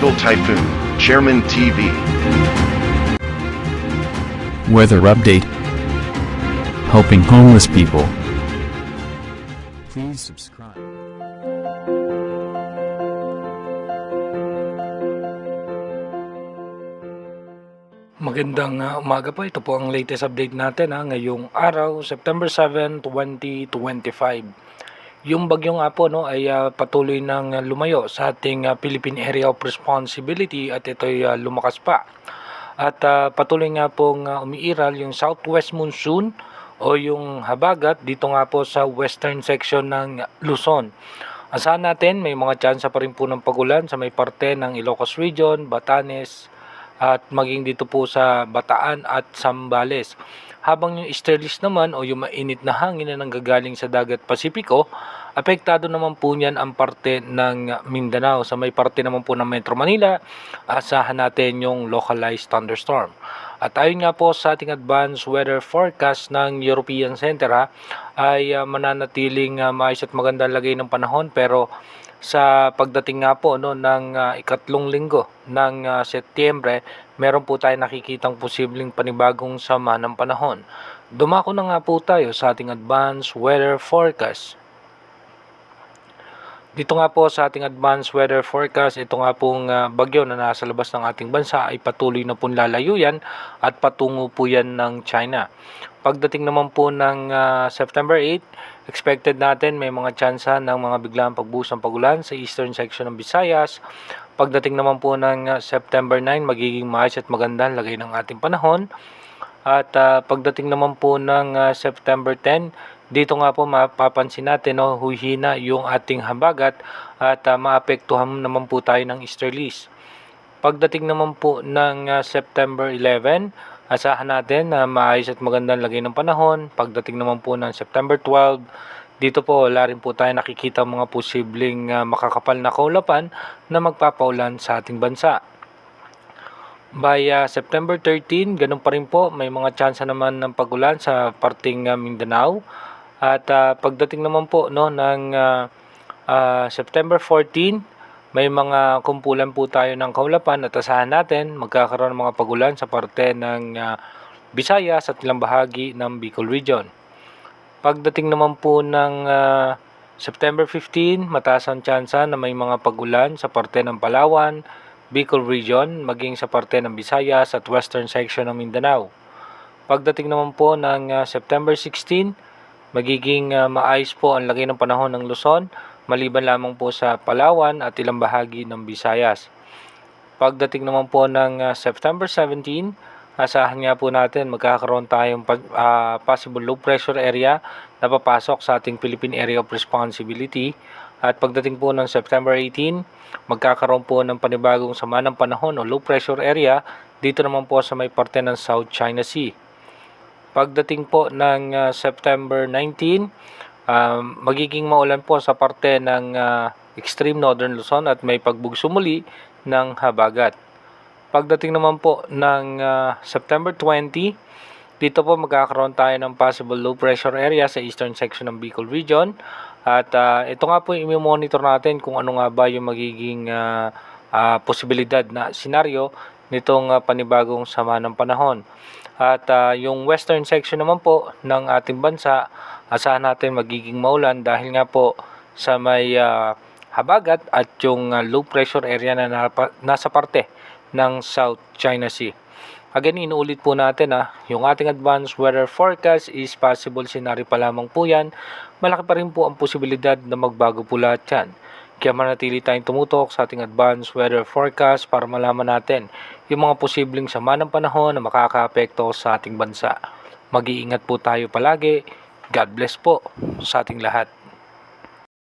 Tropical Typhoon, Chairman TV. Weather update. Helping homeless people. Please subscribe. Magandang umaga po. Ito po ang latest update natin ngayong araw, September 7, 2025. Yung bagyong Apo ay patuloy nang lumayo sa ating Philippine Area of Responsibility at ito'y lumakas pa. At patuloy nga pong umiiral yung southwest monsoon o yung habagat dito nga po sa western section ng Luzon. Asahan natin may mga tsansa pa rin po ng pagulan sa may parte ng Ilocos Region, Batanes, at maging dito po sa Bataan at Zambales. Habang yung easterlies naman o yung mainit na hangin na nanggagaling sa dagat Pasipiko, apektado naman po niyan ang parte ng Mindanao. Sa may parte naman po ng Metro Manila, asahan natin yung localized thunderstorm. At ayon nga po sa ating advanced weather forecast ng European Center ay mananatiling maayos at magandang lagay ng panahon, pero sa pagdating nga po ng ikatlong linggo ng Setyembre, meron po tayo nakikitang posibleng panibagong sama ng panahon. Dumako na nga po tayo sa ating advanced weather forecast. Dito nga po sa ating advanced weather forecast, ito nga pong bagyo na nasa labas ng ating bansa ay patuloy na pong lalayo yan at patungo po yan ng China. Pagdating naman po ng September 8, expected natin may mga tsansa ng mga biglang pagbuhos ng pagulan sa eastern section ng Visayas. Pagdating naman po ng September 9, magiging maayos at magandang lagay ng ating panahon. At pagdating naman po ng September 10, dito nga po mapapansin natin huhina yung ating habagat at maapektuhan naman po tayo ng easterlies. Pagdating naman po ng September 11, asahan natin na maayos at magandang lagay ng panahon. Pagdating naman po ng September 12, dito po wala rin po tayo nakikita mga posibleng makakapal na kaulapan na magpapaulan sa ating bansa. By September 13, ganun pa rin po, may mga tsansa naman ng pagulan sa parting Mindanao. At pagdating naman po ng September 14, may mga kumpulan po tayo ng kaulapan at asahan natin magkakaroon ng mga pagulan sa parte ng Visayas at ilang bahagi ng Bicol Region. Pagdating naman po ng September 15, mataas ang tsansa na may mga pagulan sa parte ng Palawan, Bicol Region, maging sa parte ng Visayas at western section ng Mindanao. Pagdating naman po ng September 16, magiging maayos po ang lagay ng panahon ng Luzon, maliban lamang po sa Palawan at ilang bahagi ng Visayas. Pagdating naman po ng September 17, asahan nga po natin magkakaroon tayong possible low pressure area na papasok sa ating Philippine Area of Responsibility. At pagdating po ng September 18, magkakaroon po ng panibagong sama ng panahon o low pressure area dito naman po sa may parte ng South China Sea. Pagdating po ng September 19, magiging maulan po sa parte ng extreme northern Luzon at may pagbugso muli ng habagat. Pagdating naman po ng September 20, dito po magkakaroon tayo ng possible low pressure area sa eastern section ng Bicol Region. At ito nga po yung i-monitor natin kung ano nga ba yung magiging posibilidad na senaryo nitong panibagong sama ng panahon. At yung western section naman po ng ating bansa, asahan natin magiging maulan dahil nga po sa may habagat at yung low pressure area na nasa parte ng South China Sea. Again, inuulit po natin yung ating advanced weather forecast is possible scenario pa lamang po yan. Malaki pa rin po ang posibilidad na magbago po lahat yan. Kaya manatili tayong tumutok sa ating advanced weather forecast para malaman natin yung mga posibleng sama ng panahon na makakaapekto sa ating bansa. Mag-iingat po tayo palagi. God bless po sa ating lahat.